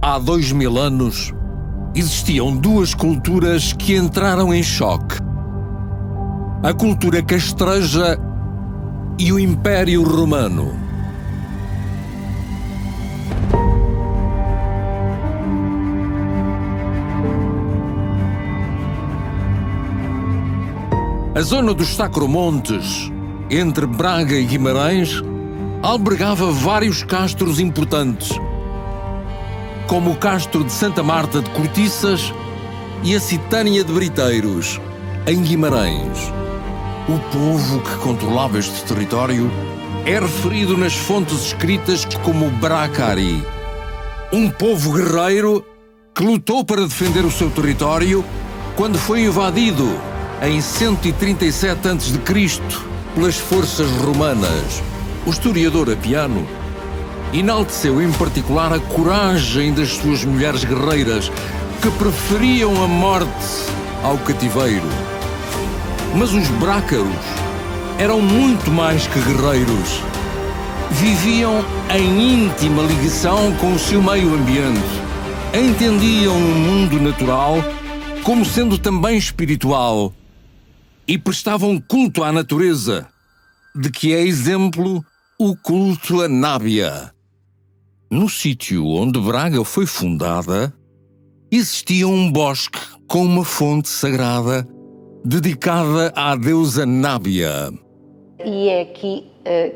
há 2000 anos, existiam duas culturas que entraram em choque: a cultura castreja e o Império Romano. A zona dos Sacromontes, entre Braga e Guimarães, albergava vários castros importantes, como o castro de Santa Marta de Cortiças e a Citânia de Briteiros, em Guimarães. O povo que controlava este território é referido nas fontes escritas como Bracari, um povo guerreiro que lutou para defender o seu território quando foi invadido em 137 a.C. pelas forças romanas. O historiador Apiano enalteceu em particular a coragem das suas mulheres guerreiras, que preferiam a morte ao cativeiro. Mas os brácaros eram muito mais que guerreiros. Viviam em íntima ligação com o seu meio ambiente. Entendiam o mundo natural como sendo também espiritual e prestavam culto à natureza, de que é exemplo o culto a Nábia. No sítio onde Braga foi fundada, existia um bosque com uma fonte sagrada dedicada à deusa Nábia. E é aqui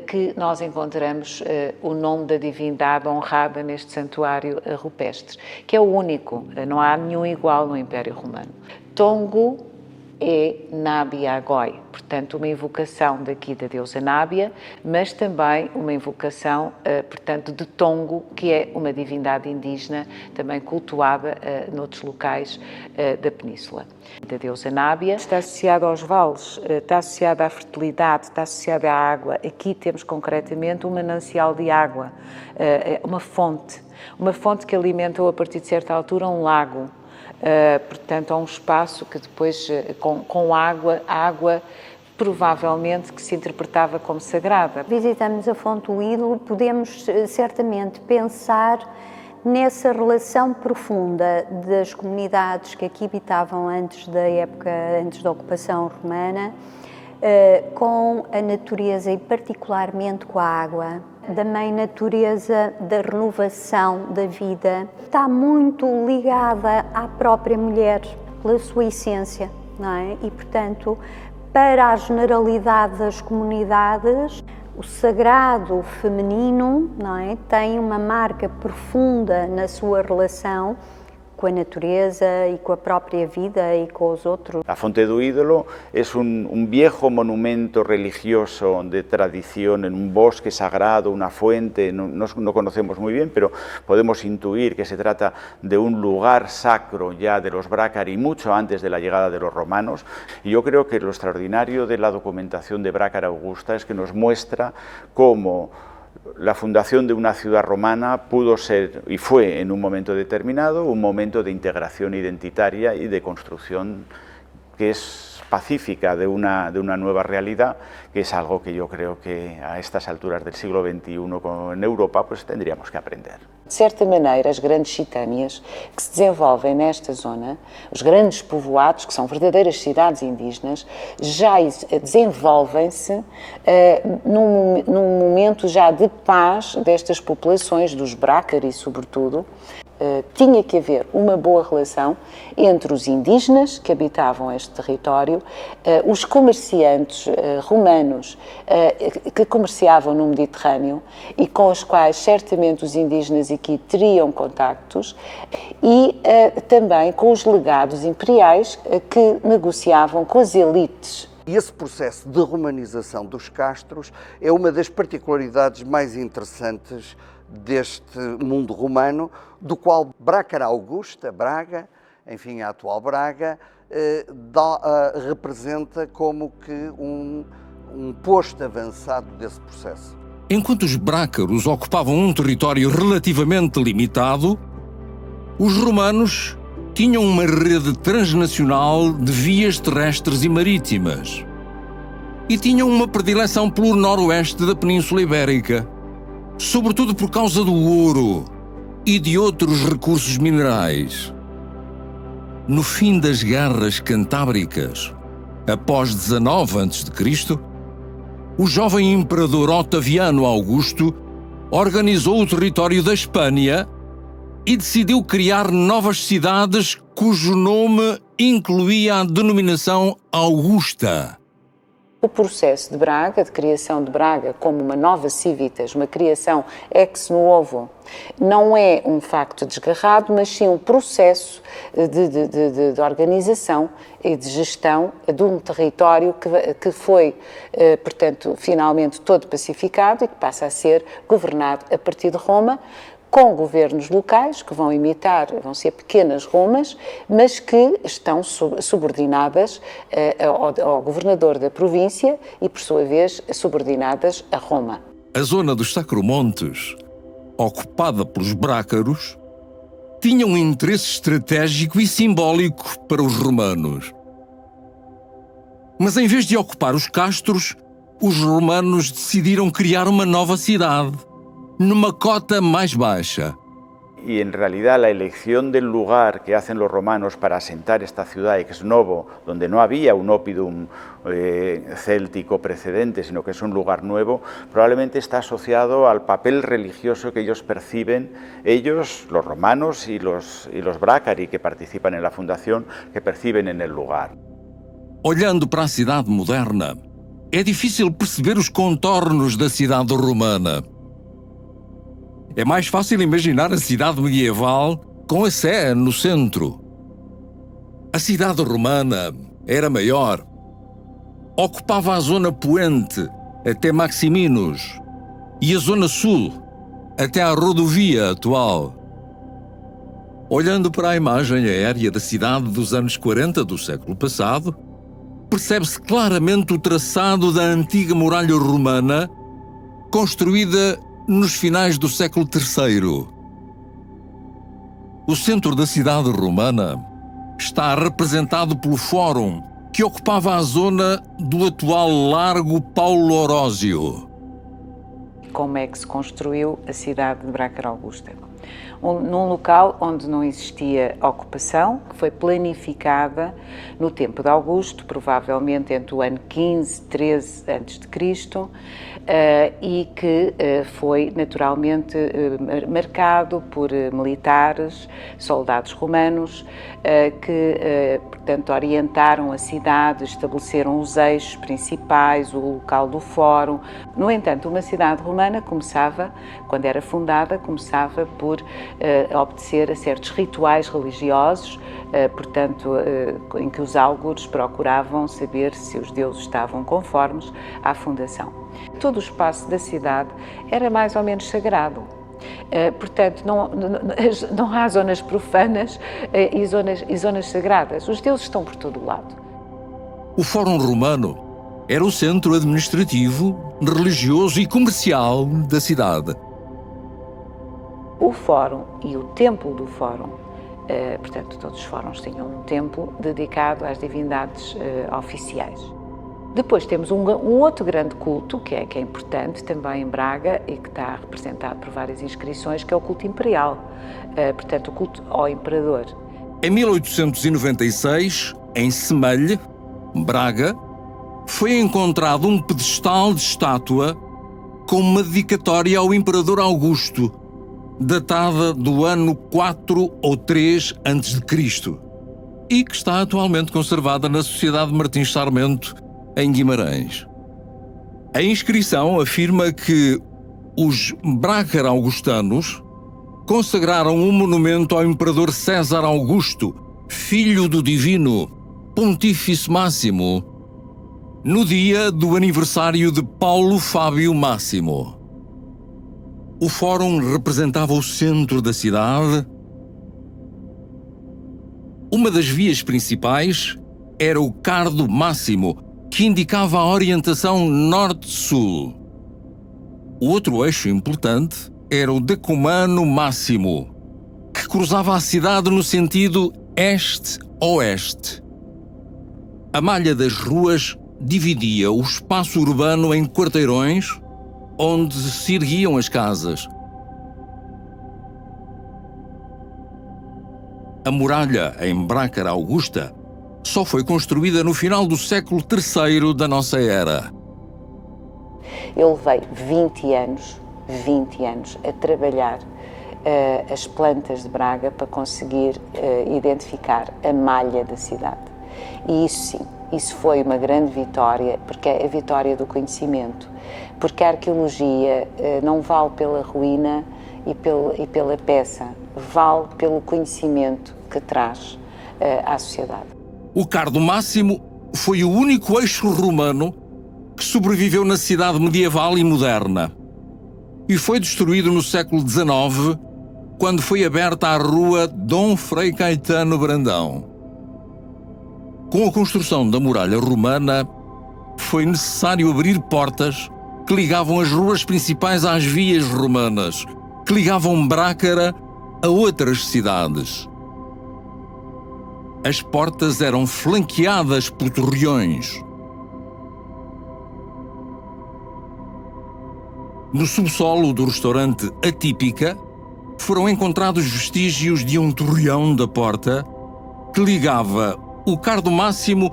que nós encontramos o nome da divindade honrada neste santuário rupestre, que é o único, não há nenhum igual no Império Romano. Tongo é Nábia Agoi, portanto uma invocação daqui da deusa Nábia, mas também uma invocação, portanto, de Tongo, que é uma divindade indígena também cultuada noutros locais da península. Da deusa Nábia está associada aos vales, está associada à fertilidade, está associada à água. Aqui temos concretamente um manancial de água, uma fonte que alimentou a partir de certa altura um lago. Portanto, há um espaço que depois, com água, a água provavelmente que se interpretava como sagrada. Visitamos a Fonte do Ídolo, podemos certamente pensar nessa relação profunda das comunidades que aqui habitavam antes da ocupação romana, com a natureza e particularmente com a água, da mãe natureza, da renovação da vida. Está muito ligada à própria mulher, pela sua essência, não é? E, portanto, para a generalidade das comunidades, o sagrado feminino, não é? Tem uma marca profunda na sua relação com a natureza y con la propia vida y con los otros. La Fonte do Ídolo es un viejo monumento religioso de tradición en un bosque sagrado, una fuente, no conocemos muy bien, pero podemos intuir que se trata de un lugar sacro ya de los Brácari mucho antes de la llegada de los romanos. Y yo creo que lo extraordinario de la documentación de Brácara Augusta es que nos muestra cómo la fundación de una ciudad romana pudo ser, y fue en un momento determinado, un momento de integración identitaria y de construcción que es pacífica de una nueva realidad, que es algo que yo creo que a estas alturas del siglo XXI en Europa pues tendríamos que aprender. De certa maneira, as grandes citânias que se desenvolvem nesta zona, os grandes povoados, que são verdadeiras cidades indígenas, já desenvolvem-se num momento já de paz destas populações, dos Brácari sobretudo. Tinha que haver uma boa relação entre os indígenas que habitavam este território, os comerciantes romanos que comerciavam no Mediterrâneo e com os quais certamente os indígenas aqui teriam contactos, e também com os legados imperiais que negociavam com as elites. E esse processo de romanização dos castros é uma das particularidades mais interessantes deste mundo romano, do qual Brácara Augusta, Braga, enfim, a atual Braga, representa como que um posto avançado desse processo. Enquanto os brácaros ocupavam um território relativamente limitado, os romanos tinham uma rede transnacional de vias terrestres e marítimas e tinham uma predileção pelo noroeste da Península Ibérica, sobretudo por causa do ouro e de outros recursos minerais. No fim das guerras cantábricas, após 19 a.C., o jovem imperador Otaviano Augusto organizou o território da Espanha e decidiu criar novas cidades cujo nome incluía a denominação Augusta. O processo de Braga, de criação de Braga como uma nova civitas, uma criação ex novo, não é um facto desgarrado, mas sim um processo de organização e de gestão de um território que foi, portanto, finalmente todo pacificado e que passa a ser governado a partir de Roma, com governos locais que vão imitar, vão ser pequenas Romas, mas que estão subordinadas ao governador da província e, por sua vez, subordinadas a Roma. A zona dos Sacromontes, ocupada pelos brácaros, tinha um interesse estratégico e simbólico para os romanos. Mas em vez de ocupar os castros, os romanos decidiram criar uma nova cidade, numa cota más baixa. Y en realidad la elección del lugar que hacen los romanos para asentar esta ciudad ex novo, donde no había un oppidum céltico precedente, sino que es un lugar nuevo, probablemente está asociado al papel religioso que ellos perciben, ellos, los romanos y los brácari que participan en la fundación, que perciben en el lugar. Olhando para a cidade moderna, é difícil perceber os contornos da cidade romana. É mais fácil imaginar a cidade medieval com a Sé no centro. A cidade romana era maior. Ocupava a zona poente até Maximinus e a zona sul até à rodovia atual. Olhando para a imagem aérea da cidade dos anos 40 do século passado, percebe-se claramente o traçado da antiga muralha romana, construída nos finais do século III. O centro da cidade romana está representado pelo Fórum, que ocupava a zona do atual Largo Paulo Orósio. Como é que se construiu a cidade de Braga Augusta? Num local onde não existia ocupação, que foi planificada no tempo de Augusto, provavelmente entre o ano 15 e 13 a.C., e que foi naturalmente marcado por militares, soldados romanos, que, portanto, orientaram a cidade, estabeleceram os eixos principais, o local do fórum. No entanto, uma cidade romana começava, quando era fundada, começava por obedecer a certos rituais religiosos, portanto, em que os álgures procuravam saber se os deuses estavam conformes à fundação. Todo o espaço da cidade era mais ou menos sagrado. Portanto, não há zonas profanas e zonas sagradas. Os deuses estão por todo o lado. O Fórum Romano era o centro administrativo, religioso e comercial da cidade. O Fórum e o Templo do Fórum, portanto, todos os fóruns tinham um templo dedicado às divindades oficiais. Depois temos um outro grande culto, que é importante também em Braga e que está representado por várias inscrições, que é o culto imperial, portanto, o culto ao imperador. Em 1896, em Semelhe, Braga, foi encontrado um pedestal de estátua com uma dedicatória ao imperador Augusto, datada do ano 4 ou 3 a.C., e que está atualmente conservada na Sociedade Martins Sarmento, em Guimarães. A inscrição afirma que os brácar-augustanos consagraram um monumento ao imperador César Augusto, filho do divino Pontífice Máximo, no dia do aniversário de Paulo Fábio Máximo. O Fórum representava o centro da cidade. Uma das vias principais era o Cardo Máximo, que indicava a orientação norte-sul. O outro eixo importante era o Decumano Máximo, que cruzava a cidade no sentido este-oeste. A malha das ruas dividia o espaço urbano em quarteirões, onde se erguiam as casas. A muralha em Brácara Augusta só foi construída no final do século III da nossa era. Eu levei 20 anos a trabalhar as plantas de Braga para conseguir identificar a malha da cidade. E isso sim, isso foi uma grande vitória, porque é a vitória do conhecimento. Porque a arqueologia não vale pela ruína e pela peça, vale pelo conhecimento que traz à sociedade. O Cardo Máximo foi o único eixo romano que sobreviveu na cidade medieval e moderna. E foi destruído no século XIX, quando foi aberta a rua Dom Frei Caetano Brandão. Com a construção da muralha romana, foi necessário abrir portas que ligavam as ruas principais às vias romanas, que ligavam Brácara a outras cidades. As portas eram flanqueadas por torreões. No subsolo do restaurante Atípica, foram encontrados vestígios de um torreão da porta que ligava o Cardo Máximo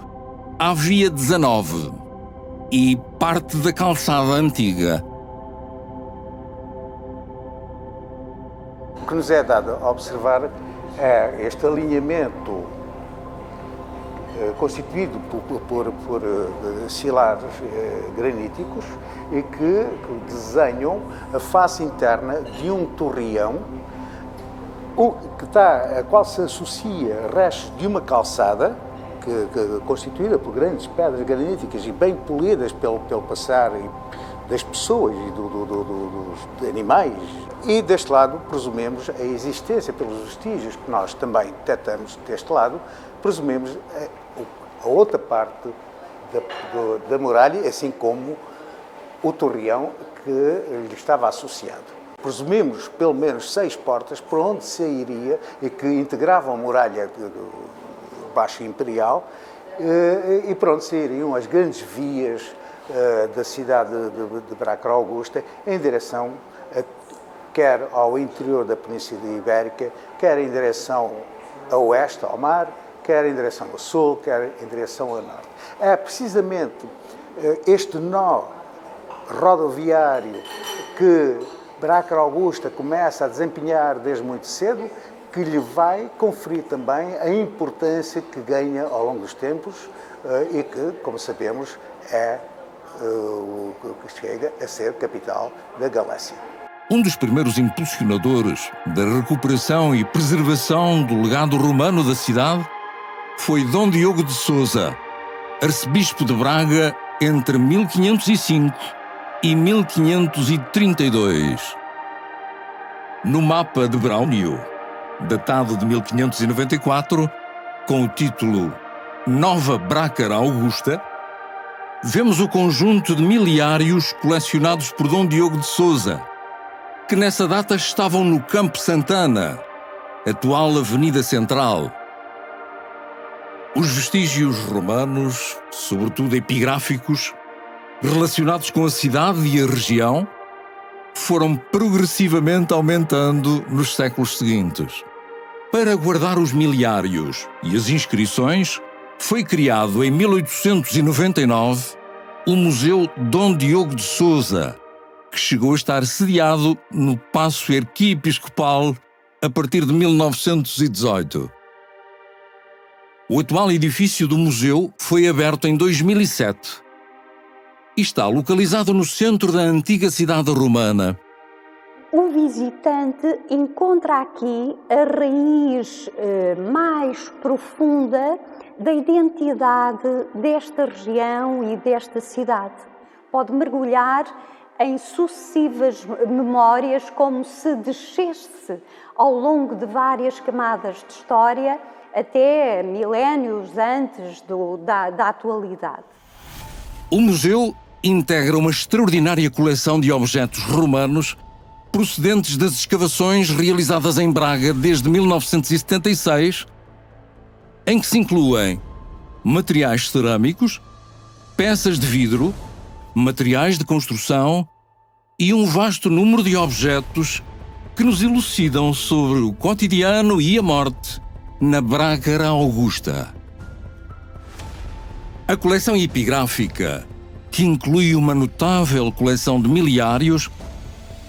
à Via 19 e parte da calçada antiga. O que nos é dado a observar é este alinhamento constituído por silares graníticos e que desenham a face interna de um torreão a qual se associa restos de uma calçada constituída por grandes pedras graníticas e bem polidas pelo passar das pessoas e dos animais. E deste lado, presumemos a existência, pelos vestígios que nós também detectamos deste lado, presumemos a outra parte da muralha, assim como o torreão que lhe estava associado. Presumimos pelo menos 6 portas por onde sairia e que integravam a muralha Baixa Imperial e por onde sairiam as grandes vias da cidade de Brácara Augusta em direção quer ao interior da Península Ibérica, quer em direção a oeste, ao mar, quer em direção ao sul, quer em direção ao norte. É precisamente este nó rodoviário que Brácara Augusta começa a desempenhar desde muito cedo, que lhe vai conferir também a importância que ganha ao longo dos tempos e que, como sabemos, que chega a ser capital da Galécia. Um dos primeiros impulsionadores da recuperação e preservação do legado romano da cidade foi Dom Diogo de Sousa, arcebispo de Braga entre 1505 e 1532. No mapa de Braulio, datado de 1594, com o título Nova Brácara Augusta, vemos o conjunto de miliários colecionados por Dom Diogo de Sousa, que nessa data estavam no Campo Santana, atual Avenida Central. Os vestígios romanos, sobretudo epigráficos, relacionados com a cidade e a região, foram progressivamente aumentando nos séculos seguintes. Para guardar os miliários e as inscrições, foi criado em 1899 o Museu Dom Diogo de Sousa, que chegou a estar sediado no Paço Arquiepiscopal a partir de 1918. O atual edifício do museu foi aberto em 2007 e está localizado no centro da antiga cidade romana. O visitante encontra aqui a raiz mais profunda da identidade desta região e desta cidade. Pode mergulhar em sucessivas memórias, como se descesse ao longo de várias camadas de história, até milénios antes da atualidade. O museu integra uma extraordinária coleção de objetos romanos procedentes das escavações realizadas em Braga desde 1976, em que se incluem materiais cerâmicos, peças de vidro, materiais de construção e um vasto número de objetos que nos elucidam sobre o cotidiano e a morte na Braga Augusta. A coleção epigráfica, que inclui uma notável coleção de miliários,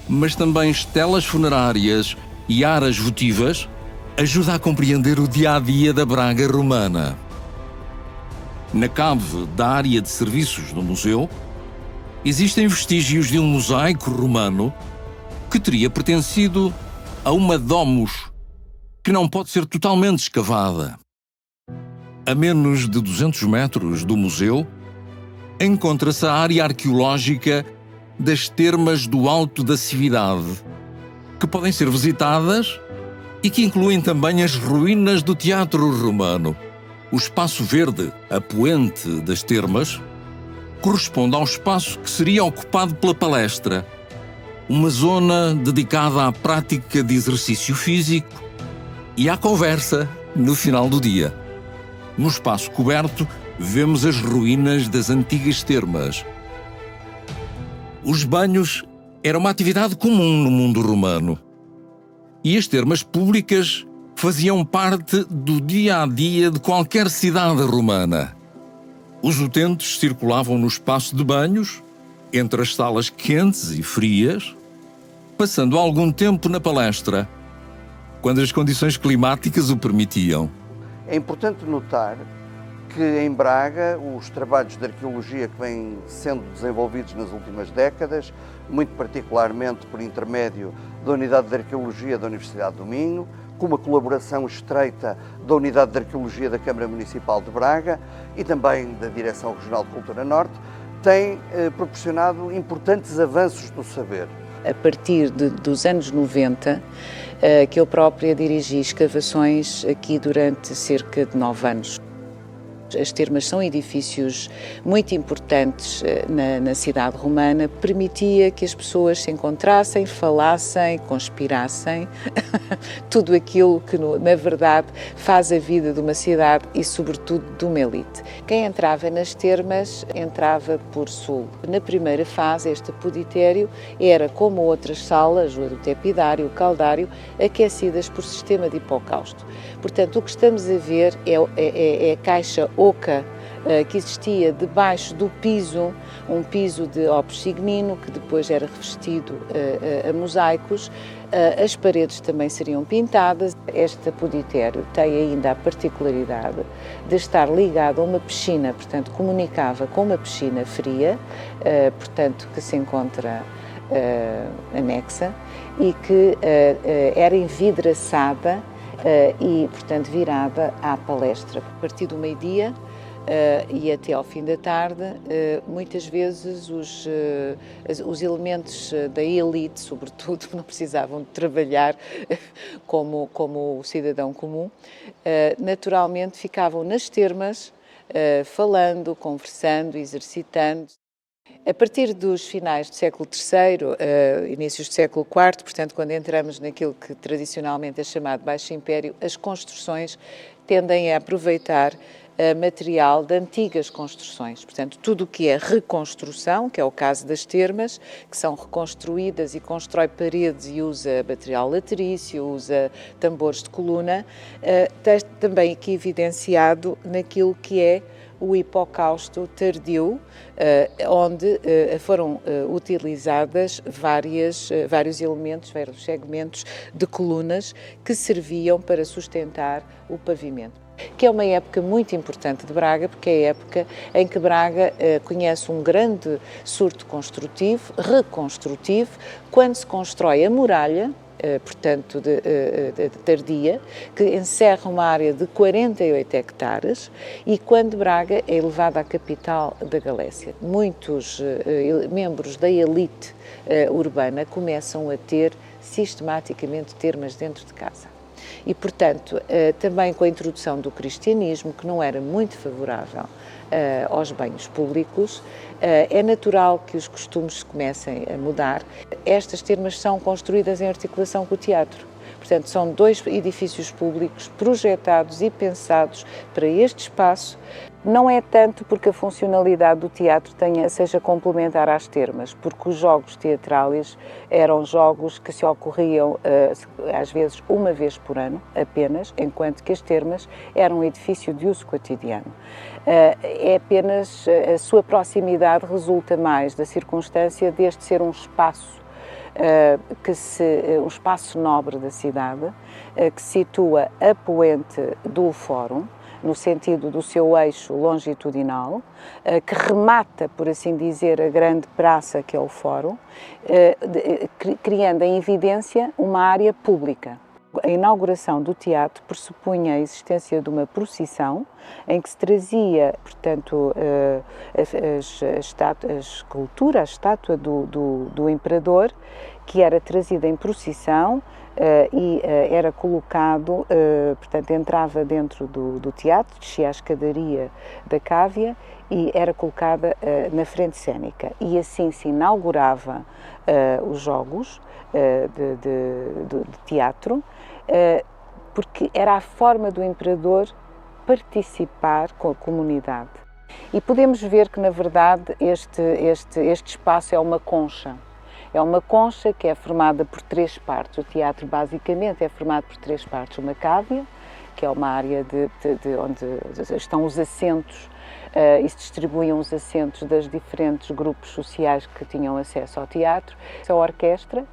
mas também estelas funerárias e aras votivas, ajuda a compreender o dia-a-dia da Braga romana. Na cave da área de serviços do museu, existem vestígios de um mosaico romano que teria pertencido a uma domus que não pode ser totalmente escavada. A menos de 200 metros do museu, encontra-se a área arqueológica das termas do Alto da Cividade, que podem ser visitadas e que incluem também as ruínas do Teatro Romano. O espaço verde, a poente das termas, corresponde ao espaço que seria ocupado pela palestra, uma zona dedicada à prática de exercício físico e à conversa no final do dia. No espaço coberto, vemos as ruínas das antigas termas. Os banhos eram uma atividade comum no mundo romano, e as termas públicas faziam parte do dia-a-dia de qualquer cidade romana. Os utentes circulavam no espaço de banhos, entre as salas quentes e frias, passando algum tempo na palestra, quando as condições climáticas o permitiam. É importante notar que em Braga os trabalhos de arqueologia que vêm sendo desenvolvidos nas últimas décadas, muito particularmente por intermédio da Unidade de Arqueologia da Universidade do Minho, com uma colaboração estreita da Unidade de Arqueologia da Câmara Municipal de Braga e também da Direção Regional de Cultura Norte, têm proporcionado importantes avanços no saber. A partir dos anos 90, que eu própria dirigi escavações aqui durante cerca de 9 anos. As termas são edifícios muito importantes na cidade romana, permitia que as pessoas se encontrassem, falassem, conspirassem, tudo aquilo que, na verdade, faz a vida de uma cidade e, sobretudo, de uma elite. Quem entrava nas termas entrava por sul. Na primeira fase, este poditério era, como outras salas, o tepidário, o caldário, aquecidas por sistema de hipocausto. Portanto, o que estamos a ver é a caixa oca que existia debaixo do piso, um piso de opus signino, que depois era revestido a mosaicos. As paredes também seriam pintadas. Este poditério tem ainda a particularidade de estar ligado a uma piscina, portanto, comunicava com uma piscina fria, portanto, que se encontra anexa e que era envidraçada e, portanto, virada à palestra. A partir do meio-dia e até ao fim da tarde, muitas vezes os elementos da elite, sobretudo, que não precisavam de trabalhar como o cidadão comum, naturalmente ficavam nas termas, falando, conversando, exercitando. A partir dos finais do século III, inícios do século IV, portanto, quando entramos naquilo que tradicionalmente é chamado Baixo Império, as construções tendem a aproveitar material de antigas construções. Portanto, tudo o que é reconstrução, que é o caso das termas, que são reconstruídas e constrói paredes e usa material laterício, usa tambores de coluna, também aqui evidenciado naquilo que é o hipocausto tardio, onde foram utilizadas vários elementos, vários segmentos de colunas que serviam para sustentar o pavimento. Que é uma época muito importante de Braga, porque é a época em que Braga conhece um grande surto construtivo, reconstrutivo, quando se constrói a muralha, portanto, tardia, que encerra uma área de 48 hectares e quando Braga é elevada à capital da Galécia. Muitos membros da elite urbana começam a ter sistematicamente termas dentro de casa. E, portanto, também com a introdução do cristianismo, que não era muito favorável aos banhos públicos, é natural que os costumes comecem a mudar. Estas termas são construídas em articulação com o teatro. Portanto, são 2 edifícios públicos projetados e pensados para este espaço. Não é tanto porque a funcionalidade do teatro seja complementar às termas, porque os jogos teatrais eram jogos que se ocorriam às vezes uma vez por ano apenas, enquanto que as termas eram um edifício de uso cotidiano. É apenas a sua proximidade resulta mais da circunstância deste ser um espaço um espaço nobre da cidade, que situa a poente do Fórum, no sentido do seu eixo longitudinal, que remata, por assim dizer, a grande praça que é o Fórum, criando em evidência uma área pública. A inauguração do teatro pressupunha a existência de uma procissão em que se trazia, portanto, a escultura, a estátua do imperador, que era trazida em procissão e era colocado, portanto, entrava dentro do teatro, descia a escadaria da Cávea e era colocada na frente cênica. E assim se inaugurava os jogos de teatro, porque era a forma do imperador participar com a comunidade. E podemos ver que, na verdade, este espaço é uma concha. É uma concha que é formada por 3 partes. O teatro, basicamente, é formado por 3 partes. Uma cávea, que é uma área onde estão os assentos e se distribuíam os assentos dos diferentes grupos sociais que tinham acesso ao teatro. A orquestra,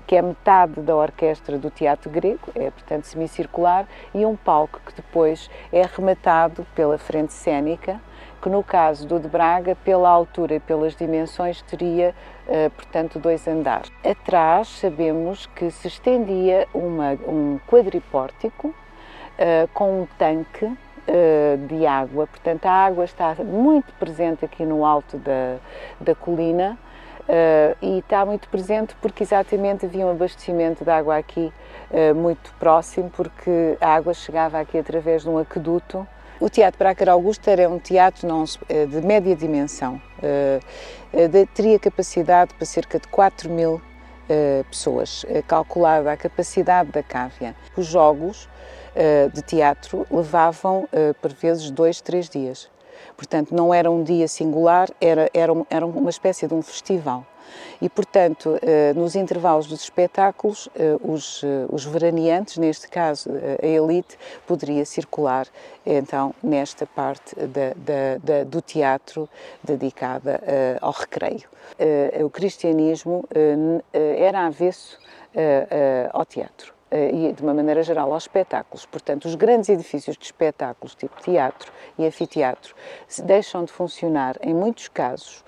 que é metade da orquestra do teatro grego, é, portanto, semicircular, e um palco que depois é rematado pela frente cênica, que no caso do de Braga, pela altura e pelas dimensões, teria, portanto, 2 andares. Atrás, sabemos que se estendia um quadripórtico com um tanque de água, portanto a água está muito presente aqui no alto da colina e está muito presente porque exatamente havia um abastecimento de água aqui muito próximo, porque a água chegava aqui através de um aqueduto. O Teatro Brácara Augusta era um teatro de média dimensão, teria capacidade para cerca de 4.000 pessoas, calculada a capacidade da Cávea. Os jogos de teatro levavam, por vezes, 2, 3 dias. Portanto, não era um dia singular, era uma espécie de um festival. E, portanto, nos intervalos dos espetáculos, os veraneantes, neste caso a elite, poderia circular, então, nesta parte do teatro dedicada ao recreio. O cristianismo era avesso ao teatro. E, de uma maneira geral, aos espetáculos. Portanto, os grandes edifícios de espetáculos, tipo teatro e anfiteatro, deixam de funcionar, em muitos casos,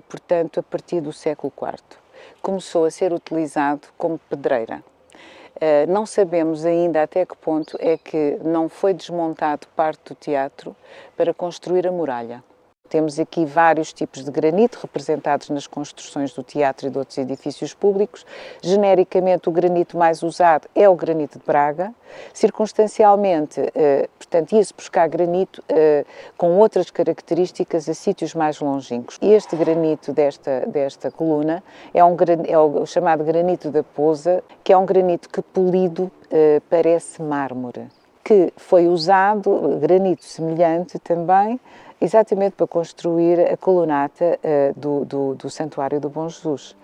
portanto, a partir do século IV. Começou a ser utilizado como pedreira. Não sabemos ainda até que ponto é que não foi desmontado parte do teatro para construir a muralha. Temos aqui vários tipos de granito representados nas construções do teatro e de outros edifícios públicos. Genericamente, o granito mais usado é o granito de Braga. Circunstancialmente, portanto, ia-se buscar granito com outras características a sítios mais longínquos. Este granito desta coluna é o chamado granito da Pousa, que é um granito que polido parece mármore, que foi usado, granito semelhante também, exatamente para construir a colunata do Santuário do Bom Jesus.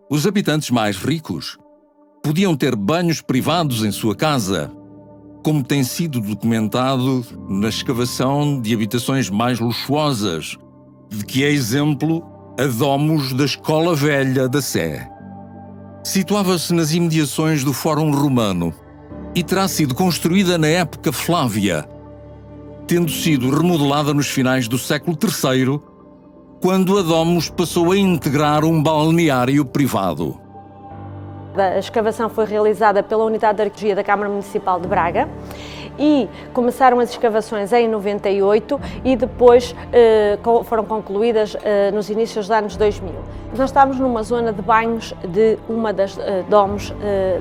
Os habitantes mais ricos podiam ter banhos privados em sua casa, como tem sido documentado na escavação de habitações mais luxuosas, de que é exemplo a Domus da Escola Velha da Sé. Situava-se nas imediações do Fórum Romano e terá sido construída na época Flávia, tendo sido remodelada nos finais do século III, quando a Domus passou a integrar um balneário privado. A escavação foi realizada pela Unidade de Arqueologia da Câmara Municipal de Braga e começaram as escavações em 98 e depois foram concluídas nos inícios dos anos 2000. Nós estamos numa zona de banhos de uma das domos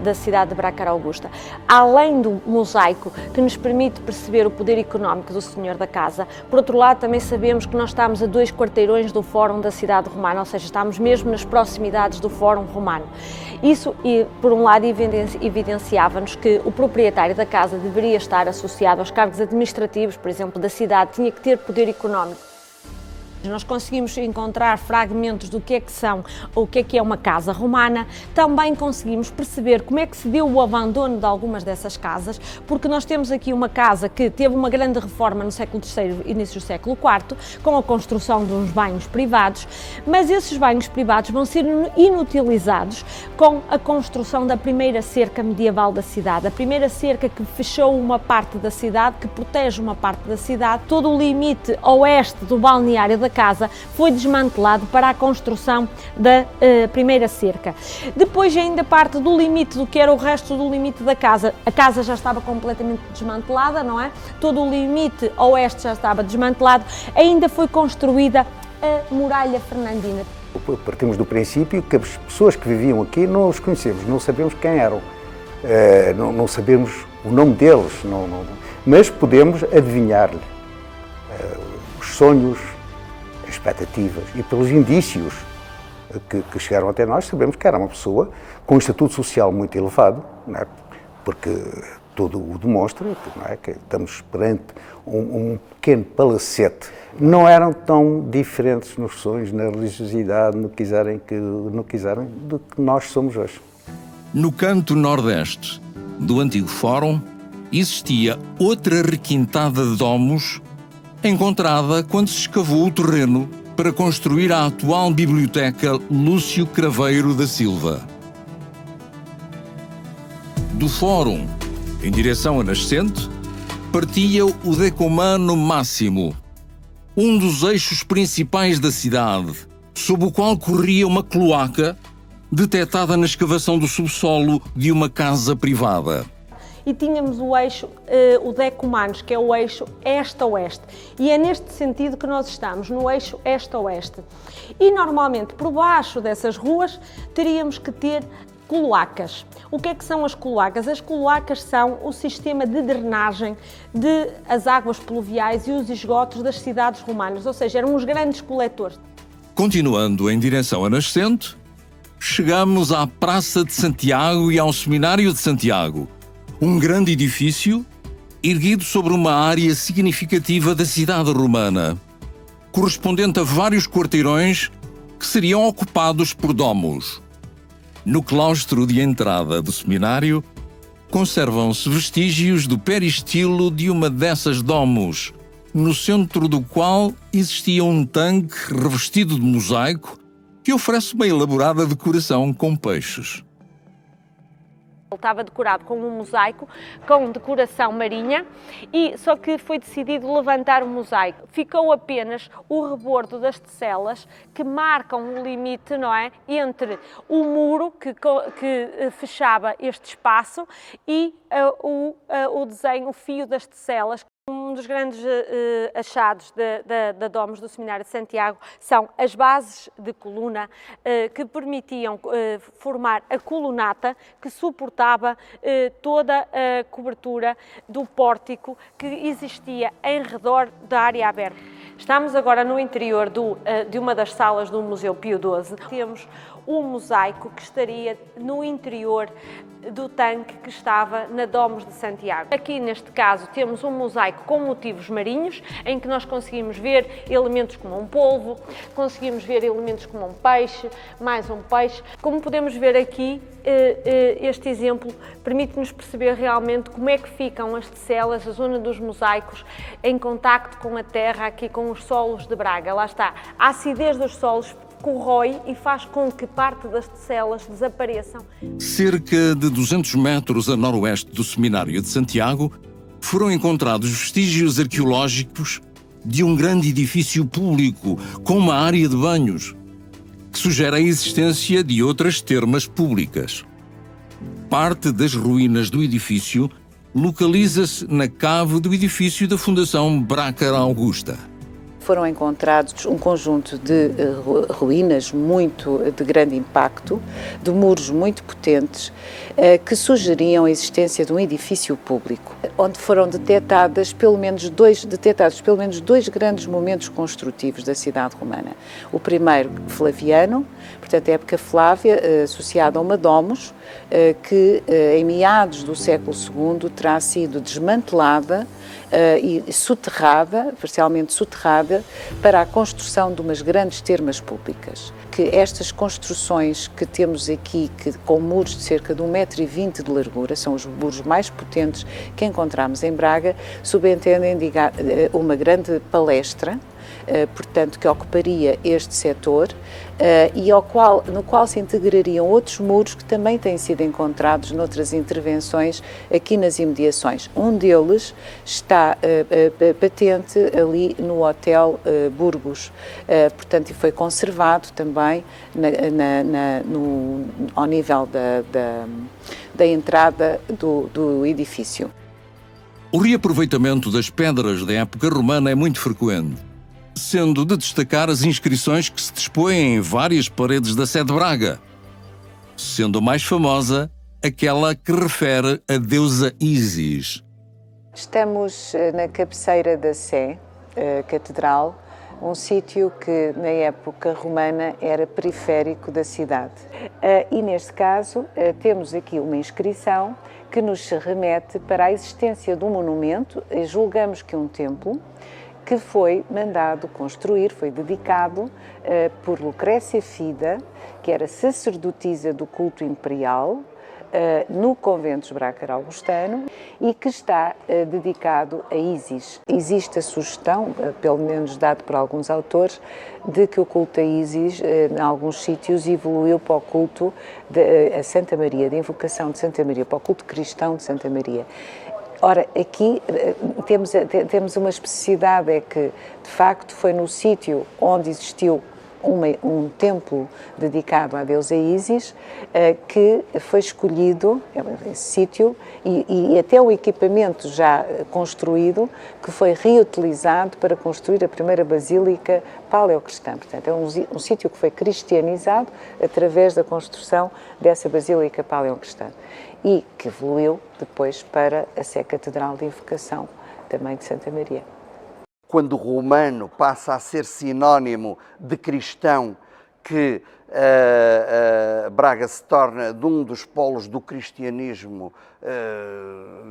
da cidade de Bracara Augusta. Além do mosaico que nos permite perceber o poder económico do senhor da casa, por outro lado também sabemos que nós estamos a 2 quarteirões do Fórum da cidade romana, ou seja, estamos mesmo nas proximidades do Fórum romano. Isso, por um lado, evidenciava-nos que o proprietário da casa deveria estar associado aos cargos administrativos, por exemplo, da cidade, tinha que ter poder económico. Nós conseguimos encontrar fragmentos do que são, ou o que é uma casa romana. Também conseguimos perceber como é que se deu o abandono de algumas dessas casas, porque nós temos aqui uma casa que teve uma grande reforma no século III e início do século IV, com a construção de uns banhos privados, mas esses banhos privados vão ser inutilizados com a construção da primeira cerca medieval da cidade, a primeira cerca que fechou uma parte da cidade, que protege uma parte da cidade. Todo o limite oeste do balneário da casa foi desmantelado para a construção da primeira cerca. Depois ainda parte do limite do que era o resto do limite da casa. A casa já estava completamente desmantelada, não é? Todo o limite oeste já estava desmantelado. Ainda foi construída a muralha fernandina. Partimos do princípio que as pessoas que viviam aqui não os conhecemos, não sabemos quem eram, não sabemos o nome deles, mas podemos adivinhar-lhe os sonhos, expectativas, e pelos indícios que chegaram até nós, sabemos que era uma pessoa com um estatuto social muito elevado, não é? Porque tudo o demonstra, não é? Que estamos perante um pequeno palacete. Não eram tão diferentes nos sonhos, na religiosidade, no que quiserem, do que nós somos hoje. No canto nordeste do antigo Fórum existia outra requintada de domos encontrada quando se escavou o terreno para construir a atual Biblioteca Lúcio Craveiro da Silva. Do Fórum, em direção a Nascente, partia o Decumano Máximo, um dos eixos principais da cidade, sob o qual corria uma cloaca detetada na escavação do subsolo de uma casa privada. E tínhamos o eixo, o Decumanos, que é o eixo este-oeste. E é neste sentido que nós estamos, no eixo este-oeste. E normalmente, por baixo dessas ruas, teríamos que ter cloacas. O que é que são as cloacas? As cloacas são o sistema de drenagem das águas pluviais e os esgotos das cidades romanas, ou seja, eram os grandes coletores. Continuando em direção a Nascente, chegamos à Praça de Santiago e ao Seminário de Santiago, um grande edifício erguido sobre uma área significativa da cidade romana, correspondente a vários quarteirões que seriam ocupados por domos. No claustro de entrada do seminário, conservam-se vestígios do peristilo de uma dessas domos, no centro do qual existia um tanque revestido de mosaico que oferece uma elaborada decoração com peixes. Ele estava decorado com um mosaico, com decoração marinha, e só que foi decidido levantar o mosaico. Ficou apenas o rebordo das tecelas que marcam o limite, não é, entre o muro que fechava este espaço e o desenho, o fio das tecelas. Um dos grandes achados da Domos do Seminário de Santiago são as bases de coluna que permitiam formar a colunata que suportava toda a cobertura do pórtico que existia em redor da área aberta. Estamos agora no interior de uma das salas do Museu Pio XII. Temos um mosaico que estaria no interior do tanque que estava na Domos de Santiago. Aqui, neste caso, temos um mosaico com motivos marinhos, em que nós conseguimos ver elementos como um polvo, conseguimos ver elementos como um peixe, mais um peixe. Como podemos ver aqui, este exemplo permite-nos perceber realmente como é que ficam as tecelas, a zona dos mosaicos, em contacto com a terra, aqui com os solos de Braga. Lá está, a acidez dos solos corrói e faz com que parte das tecelas desapareçam. Cerca de 200 metros a noroeste do Seminário de Santiago, foram encontrados vestígios arqueológicos de um grande edifício público com uma área de banhos, que sugere a existência de outras termas públicas. Parte das ruínas do edifício localiza-se na cave do edifício da Fundação Bracara Augusta. Foram encontrados um conjunto de ruínas de grande impacto, de muros muito potentes, que sugeriam a existência de um edifício público, onde foram detectados pelo menos dois grandes momentos construtivos da cidade romana. O primeiro, flaviano, portanto, a época Flávia, associada a uma domus, que em meados do século II terá sido desmantelada e soterrada, parcialmente soterrada, para a construção de umas grandes termas públicas. Que estas construções que temos aqui, com muros de cerca de 1,20 m de largura, são os muros mais potentes que encontramos em Braga, subentendem uma grande palestra, portanto, que ocuparia este setor e no qual se integrariam outros muros que também têm sido encontrados noutras intervenções aqui nas imediações. Um deles está patente ali no Hotel Burgos, portanto, e foi conservado também ao nível da entrada do edifício. O reaproveitamento das pedras da época romana é muito frequente, sendo de destacar as inscrições que se dispõem em várias paredes da Sé de Braga, sendo a mais famosa aquela que refere a deusa Ísis. Estamos na cabeceira da Sé, Catedral, um sítio que na época romana era periférico da cidade. E neste caso temos aqui uma inscrição que nos remete para a existência de um monumento, julgamos que um templo, que foi mandado construir, foi dedicado por Lucrécia Fida, que era sacerdotisa do culto imperial, no convento de Brácara-Augustano, e que está dedicado a Ísis. Existe a sugestão, pelo menos dada por alguns autores, de que o culto a Ísis, em alguns sítios, evoluiu para o culto a Santa Maria, de invocação de Santa Maria, para o culto cristão de Santa Maria. Ora, aqui temos uma especificidade, é que, de facto, foi no sítio onde existiu um templo dedicado à deusa Ísis que foi escolhido esse sítio e até o equipamento já construído que foi reutilizado para construir a primeira basílica paleocristã. Portanto, é um sítio que foi cristianizado através da construção dessa basílica paleocristã e que evoluiu depois para a Sé Catedral de Invocação, também de Santa Maria. Quando o romano passa a ser sinónimo de cristão, que Braga se torna de um dos polos do cristianismo,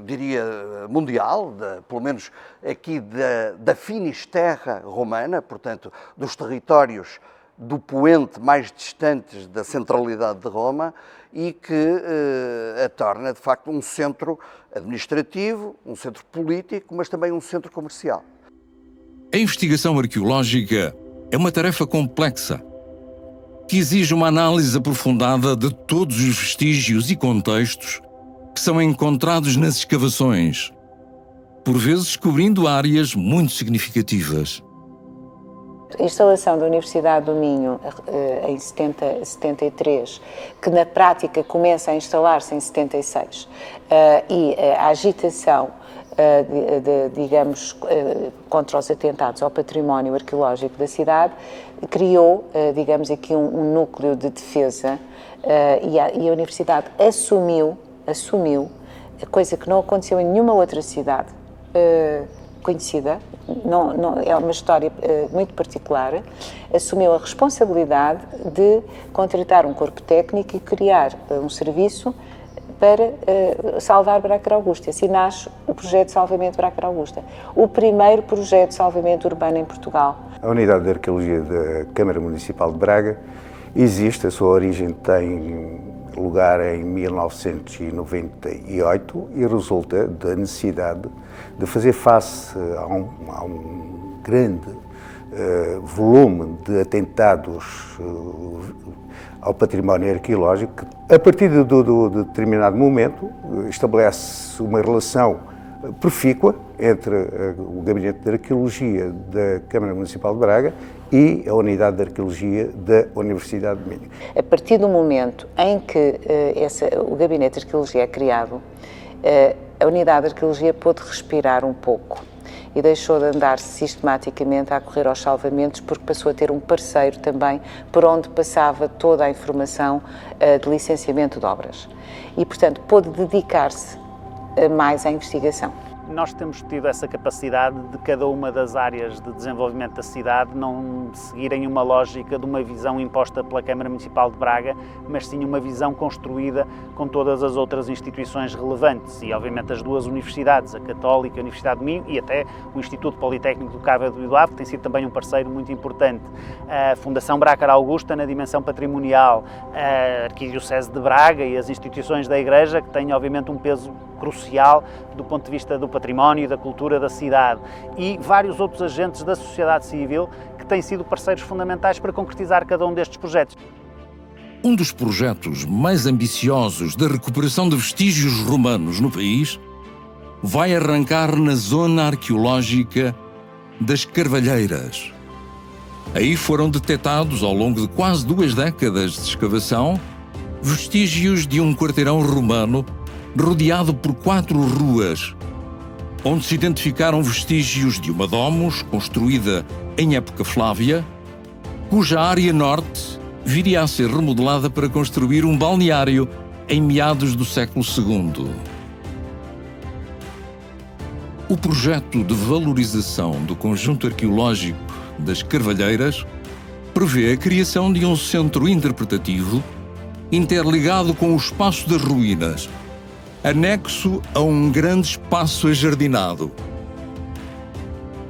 diria, mundial, pelo menos aqui da Finisterra romana, portanto, dos territórios do poente mais distantes da centralidade de Roma, e que a torna, de facto, um centro administrativo, um centro político, mas também um centro comercial. A investigação arqueológica é uma tarefa complexa, que exige uma análise aprofundada de todos os vestígios e contextos que são encontrados nas escavações, por vezes cobrindo áreas muito significativas. A instalação da Universidade do Minho em 73, que na prática começa a instalar-se em 76, e a agitação digamos, contra os atentados ao património arqueológico da cidade, criou, digamos aqui, um núcleo de defesa e a Universidade assumiu, coisa que não aconteceu em nenhuma outra cidade conhecida, é uma história muito particular, assumiu a responsabilidade de contratar um corpo técnico e criar um serviço para salvar Brácara Augusta. Assim nasce o projeto de salvamento de Brácara Augusta, o primeiro projeto de salvamento urbano em Portugal. A Unidade de Arqueologia da Câmara Municipal de Braga existe, a sua origem tem lugar em 1998 e resulta da necessidade de fazer face a um grande volume de atentados ao património arqueológico, que, a partir de determinado momento, estabelece uma relação profícua entre o Gabinete de Arqueologia da Câmara Municipal de Braga e a Unidade de Arqueologia da Universidade de Minho. A partir do momento em que o Gabinete de Arqueologia é criado, a Unidade de Arqueologia pôde respirar um pouco e deixou de andar sistematicamente a correr aos salvamentos, porque passou a ter um parceiro também por onde passava toda a informação de licenciamento de obras. E, portanto, pôde dedicar-se mais à investigação. Nós temos tido essa capacidade de cada uma das áreas de desenvolvimento da cidade não seguirem uma lógica de uma visão imposta pela Câmara Municipal de Braga, mas sim uma visão construída com todas as outras instituições relevantes e, obviamente, as duas universidades, a Católica, a Universidade de Minho e até o Instituto Politécnico do Cabo do Idoave, que tem sido também um parceiro muito importante. A Fundação Brácara Augusta na dimensão patrimonial, a Arquidiocese de Braga e as instituições da Igreja, que têm, obviamente, um peso crucial do ponto de vista do património e da cultura da cidade, e vários outros agentes da sociedade civil que têm sido parceiros fundamentais para concretizar cada um destes projetos. Um dos projetos mais ambiciosos da recuperação de vestígios romanos no país vai arrancar na zona arqueológica das Carvalheiras. Aí foram detectados, ao longo de quase 2 décadas de escavação, vestígios de um quarteirão romano rodeado por 4 ruas, onde se identificaram vestígios de uma domus construída em época Flávia, cuja área norte viria a ser remodelada para construir um balneário em meados do século II. O projeto de valorização do conjunto arqueológico das Carvalheiras prevê a criação de um centro interpretativo interligado com o espaço das ruínas, anexo a um grande espaço ajardinado.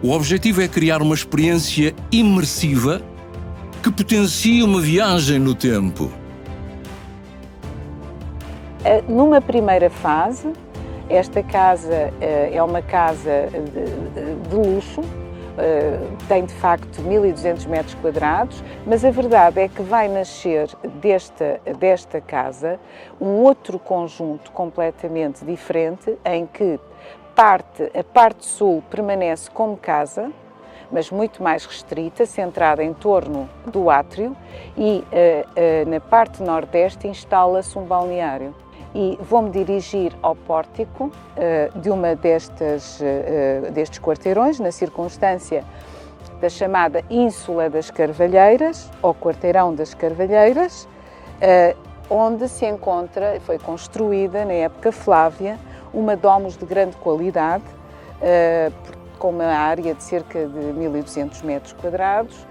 O objetivo é criar uma experiência imersiva que potencie uma viagem no tempo. Numa primeira fase, esta casa é uma casa de luxo, tem de facto 1.200 metros quadrados, mas a verdade é que vai nascer desta casa um outro conjunto completamente diferente, em que a parte sul permanece como casa, mas muito mais restrita, centrada em torno do átrio, e na parte nordeste instala-se um balneário. E vou-me dirigir ao pórtico de uma destes quarteirões, na circunstância da chamada Ínsula das Carvalheiras, ou Quarteirão das Carvalheiras, onde se encontra, foi construída na época Flávia, uma domus de grande qualidade, com uma área de cerca de 1.200 metros quadrados,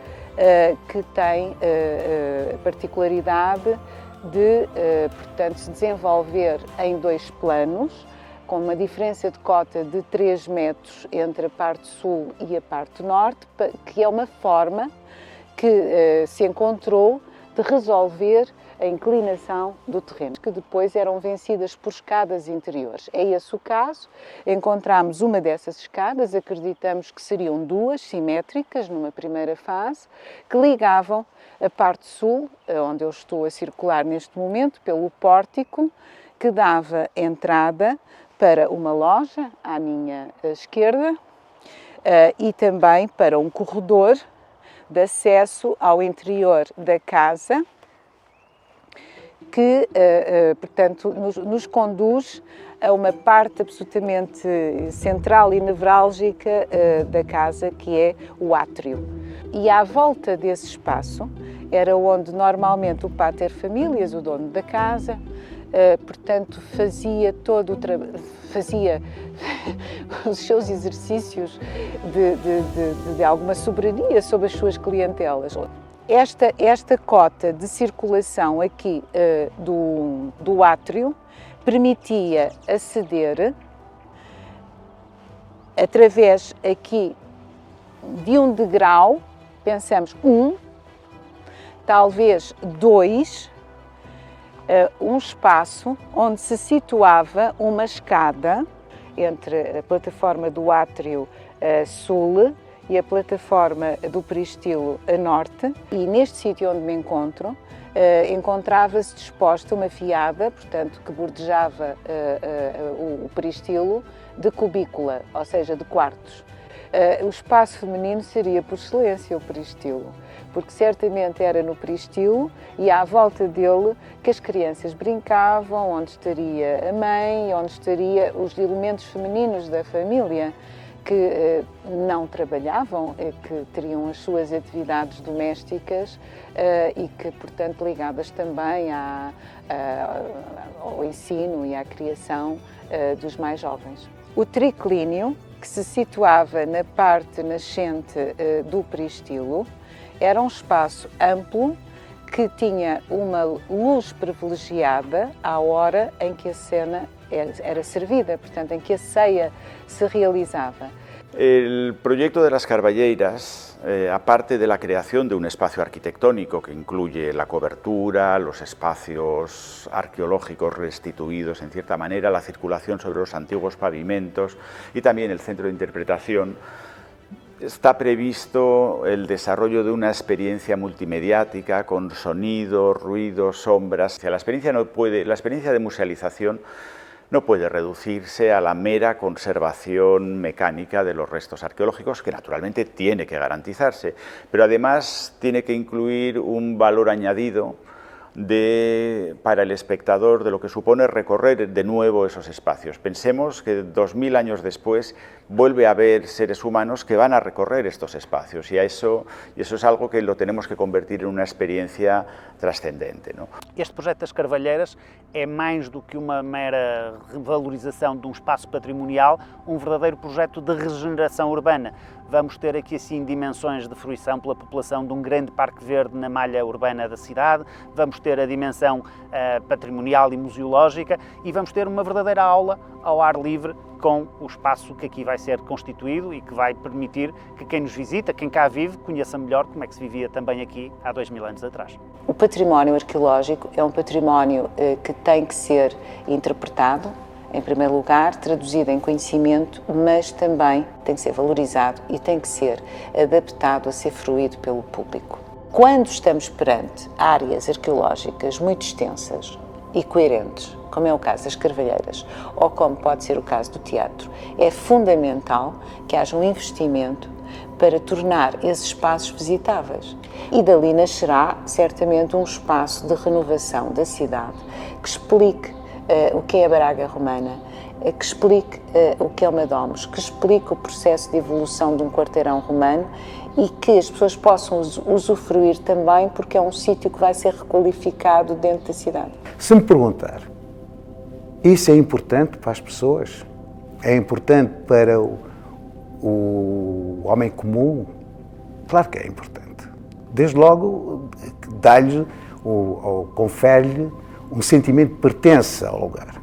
que tem a particularidade de, portanto, se desenvolver em 2 planos, com uma diferença de cota de 3 metros entre a parte sul e a parte norte, que é uma forma que se encontrou de resolver a inclinação do terreno, que depois eram vencidas por escadas interiores. É esse o caso. Encontramos uma dessas escadas, acreditamos que seriam 2 simétricas numa primeira fase, que ligavam a parte sul, onde eu estou a circular neste momento, pelo pórtico, que dava entrada para uma loja à minha esquerda e também para um corredor de acesso ao interior da casa, que, portanto, nos conduz a uma parte absolutamente central e nevrálgica da casa, que é o átrio. E à volta desse espaço era onde normalmente o pater familias, o dono da casa, portanto, fazia fazia os seus exercícios de alguma soberania sobre as suas clientelas. Esta cota de circulação aqui do átrio permitia aceder, através aqui de um degrau, pensamos talvez 2, um espaço onde se situava uma escada entre a plataforma do átrio sul e a plataforma do peristilo a norte, e neste sítio onde me encontro encontrava-se disposta uma fiada, portanto, que bordejava o peristilo de cubícula, ou seja, de quartos. O espaço feminino seria por excelência o peristilo, porque certamente era no peristilo e à volta dele que as crianças brincavam, onde estaria a mãe, onde estaria os elementos femininos da família, que não trabalhavam, que teriam as suas atividades domésticas e que, portanto, ligadas também ao ensino e à criação dos mais jovens. O triclínio, que se situava na parte nascente do peristilo, era um espaço amplo que tinha uma luz privilegiada à hora em que a cena era servida, portanto, em que a ceia se realizaba. El proyecto de las Carballeiras, aparte de la creación de un espacio arquitectónico que incluye la cobertura, los espacios arqueológicos restituidos en cierta manera, la circulación sobre los antiguos pavimentos y también el centro de interpretación, está previsto el desarrollo de una experiencia multimediática con sonido, ruido, sombras. La experiencia de musealización no puede reducirse a la mera conservación mecánica de los restos arqueológicos, que naturalmente tiene que garantizarse, pero además tiene que incluir un valor añadido para el espectador de lo que supone recorrer de nuevo esos espacios. Pensemos que 2000 años después vuelve a haber seres humanos que van a recorrer estos espacios y eso es algo que lo tenemos que convertir en una experiencia trascendente, ¿no? Este projeto das Carvalheiras é mais do que uma mera valorização de um espaço patrimonial, um verdadeiro projeto de regeneração urbana. Vamos ter aqui assim dimensões de fruição pela população de um grande parque verde na malha urbana da cidade, vamos ter a dimensão patrimonial e museológica e vamos ter uma verdadeira aula ao ar livre com o espaço que aqui vai ser constituído e que vai permitir que quem nos visita, quem cá vive, conheça melhor como é que se vivia também aqui há 2000 anos atrás. O património arqueológico é um património que tem que ser interpretado, em primeiro lugar, traduzido em conhecimento, mas também tem que ser valorizado e tem que ser adaptado a ser fruído pelo público. Quando estamos perante áreas arqueológicas muito extensas e coerentes, como é o caso das Carvalheiras, ou como pode ser o caso do teatro, é fundamental que haja um investimento para tornar esses espaços visitáveis. E dali nascerá certamente um espaço de renovação da cidade que explique o que é a Braga romana, que explique o que é uma domus, que explique o processo de evolução de um quarteirão romano e que as pessoas possam usufruir também porque é um sítio que vai ser requalificado dentro da cidade. Se me perguntar, isso é importante para as pessoas? É importante para o homem comum? Claro que é importante. Desde logo, dá-lhe ou confere-lhe um sentimento de pertença ao lugar.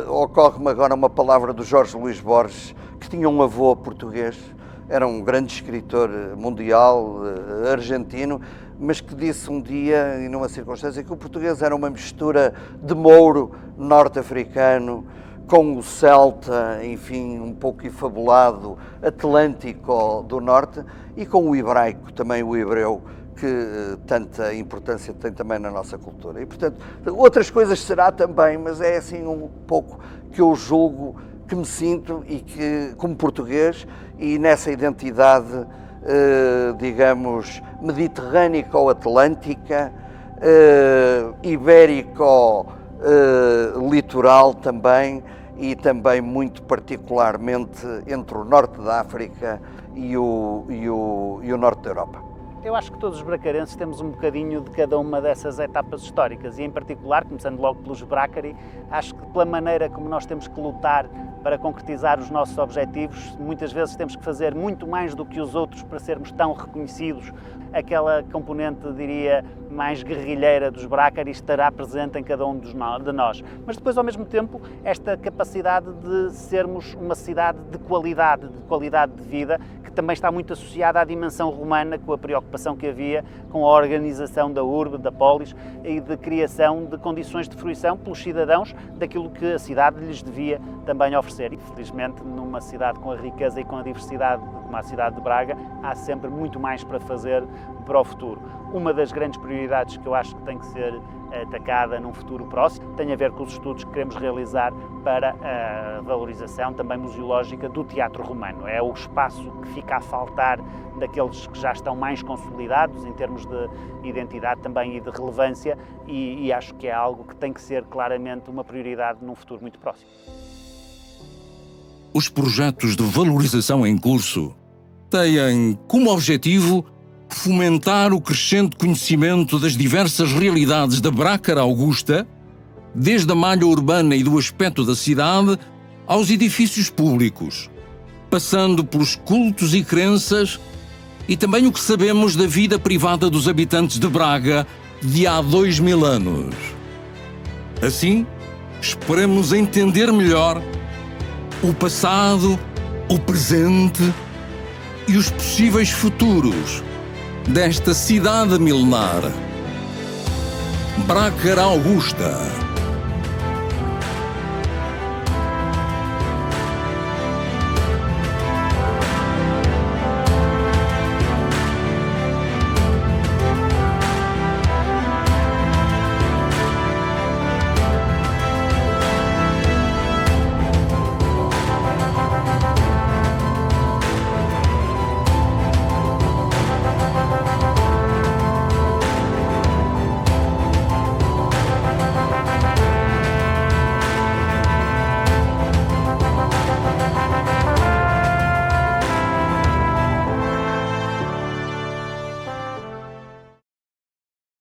Ocorre-me agora uma palavra do Jorge Luís Borges, que tinha um avô português, era um grande escritor mundial, argentino, mas que disse um dia, e numa circunstância, que o português era uma mistura de mouro norte-africano com o celta, enfim, um pouco enfabulado, atlântico do norte, e com o hebraico, também o hebreu, que tanta importância tem também na nossa cultura. E, portanto, outras coisas será também, mas é assim um pouco que eu julgo, que me sinto e que, como português, e nessa identidade, digamos, mediterrâneo-atlântica, ibérico-litoral também, e também muito particularmente entre o norte da África e o norte da Europa. Eu acho que todos os bracarenses temos um bocadinho de cada uma dessas etapas históricas e, em particular, começando logo pelos Brácari, acho que pela maneira como nós temos que lutar para concretizar os nossos objetivos, muitas vezes temos que fazer muito mais do que os outros para sermos tão reconhecidos. Aquela componente, diria, mais guerrilheira dos Brácari estará presente em cada um de nós. Mas depois, ao mesmo tempo, esta capacidade de sermos uma cidade de qualidade de vida, que também está muito associada à dimensão romana, com a preocupação que havia com a organização da urbe, da polis e de criação de condições de fruição pelos cidadãos daquilo que a cidade lhes devia também oferecer. E, felizmente, numa cidade com a riqueza e com a diversidade como a cidade de Braga, há sempre muito mais para fazer para o futuro. Uma das grandes prioridades que eu acho que tem que ser atacada num futuro próximo tem a ver com os estudos que queremos realizar para a valorização também museológica do teatro romano. É o espaço que fica a faltar daqueles que já estão mais consolidados em termos de identidade também e de relevância e acho que é algo que tem que ser claramente uma prioridade num futuro muito próximo. os projetos de valorização em curso têm como objetivo fomentar o crescente conhecimento das diversas realidades da Brácara Augusta, desde a malha urbana e do aspecto da cidade aos edifícios públicos, passando pelos cultos e crenças e também o que sabemos da vida privada dos habitantes de Braga de há 2000 anos. Assim, esperamos entender melhor o passado, o presente e os possíveis futuros desta cidade milenar. Brácara Augusta.